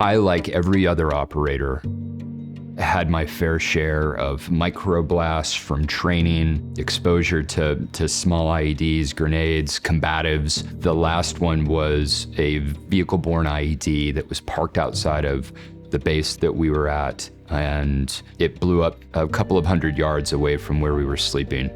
I, like every other operator, had my fair share of microblasts from training, exposure to small IEDs, grenades, combatives. The last one was a vehicle-borne IED that was parked outside of the base that we were at, and it blew up a couple of 100 yards away from where we were sleeping.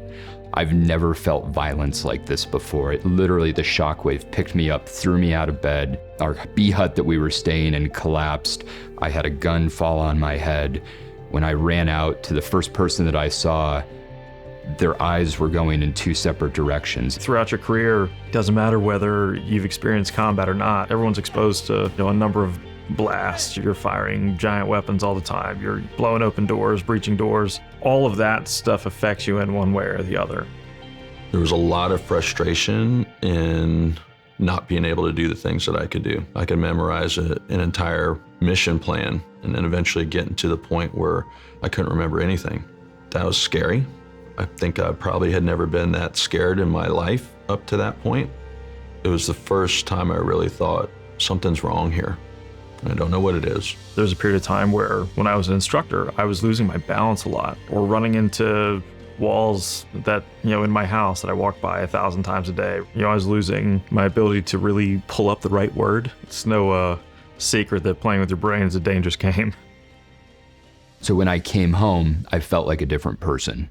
I've never felt violence like this before. It literally, the shockwave picked me up, threw me out of bed. Our B hut that we were staying in collapsed. I had a gun fall on my head. When I ran out to the first person that I saw, their eyes were going in two separate directions. Throughout your career, it doesn't matter whether you've experienced combat or not, everyone's exposed to a number of blasts. You're firing giant weapons all the time. You're blowing open doors, breaching doors. All of that stuff affects you in one way or the other. There was a lot of frustration in not being able to do the things that I could do. I could memorize an entire mission plan and then eventually getting to the point where I couldn't remember anything. That was scary. I think I probably had never been that scared in my life up to that point. It was the first time I really thought, something's wrong here. I don't know what it is. There was a period of time where, when I was an instructor, I was losing my balance a lot, or running into walls that, in my house that I walked by 1,000 times a day. I was losing my ability to really pull up the right word. It's no secret that playing with your brain is a dangerous game. So when I came home, I felt like a different person.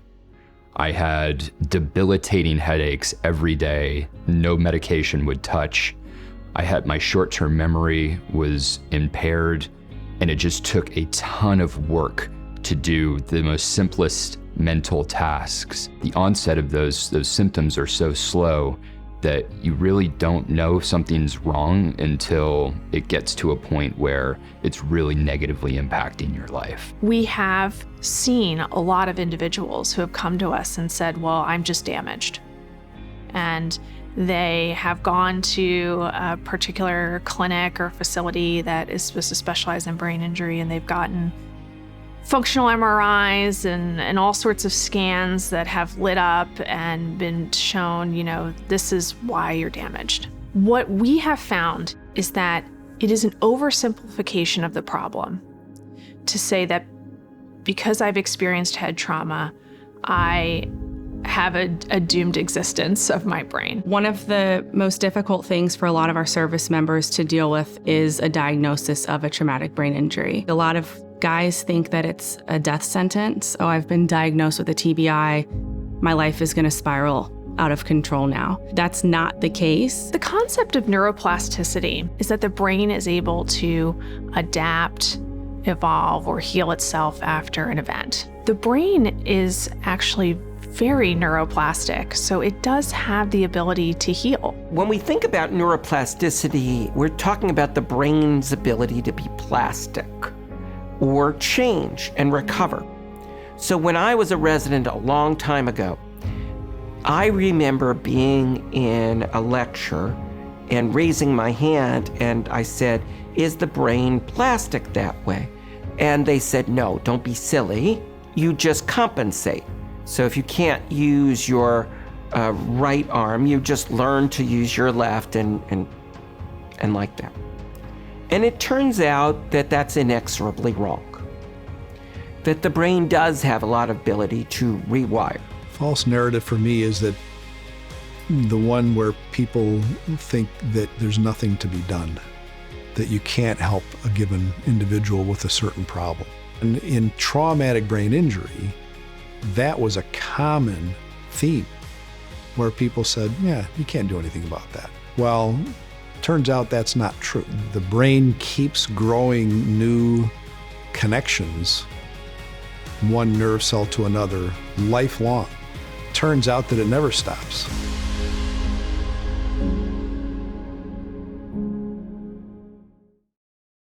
I had debilitating headaches every day. No medication would touch. My short-term memory was impaired, and it just took a ton of work to do the most simplest mental tasks. The onset of those symptoms are so slow that you really don't know if something's wrong until it gets to a point where it's really negatively impacting your life. We have seen a lot of individuals who have come to us and said, well, I'm just damaged. And they have gone to a particular clinic or facility that is supposed to specialize in brain injury, and they've gotten functional MRIs and all sorts of scans that have lit up and been shown, this is why you're damaged. What we have found is that it is an oversimplification of the problem to say that because I've experienced head trauma, I have a doomed existence of my brain. One of the most difficult things for a lot of our service members to deal with is a diagnosis of a traumatic brain injury. A lot of guys think that it's a death sentence. Oh, I've been diagnosed with a TBI. My life is going to spiral out of control now. That's not the case. The concept of neuroplasticity is that the brain is able to adapt, evolve, or heal itself after an event. The brain is actually very neuroplastic, so it does have the ability to heal. When we think about neuroplasticity, we're talking about the brain's ability to be plastic or change and recover. So when I was a resident a long time ago, I remember being in a lecture and raising my hand, and I said, is the brain plastic that way? And they said, no, don't be silly. You just compensate. So if you can't use your right arm, you just learn to use your left and like that. And it turns out that that's inexorably wrong. That the brain does have a lot of ability to rewire. False narrative for me is that the one where people think that there's nothing to be done, that you can't help a given individual with a certain problem. And in traumatic brain injury, that was a common theme where people said, yeah, you can't do anything about that. Well, turns out that's not true. The brain keeps growing new connections, one nerve cell to another, lifelong. Turns out that it never stops.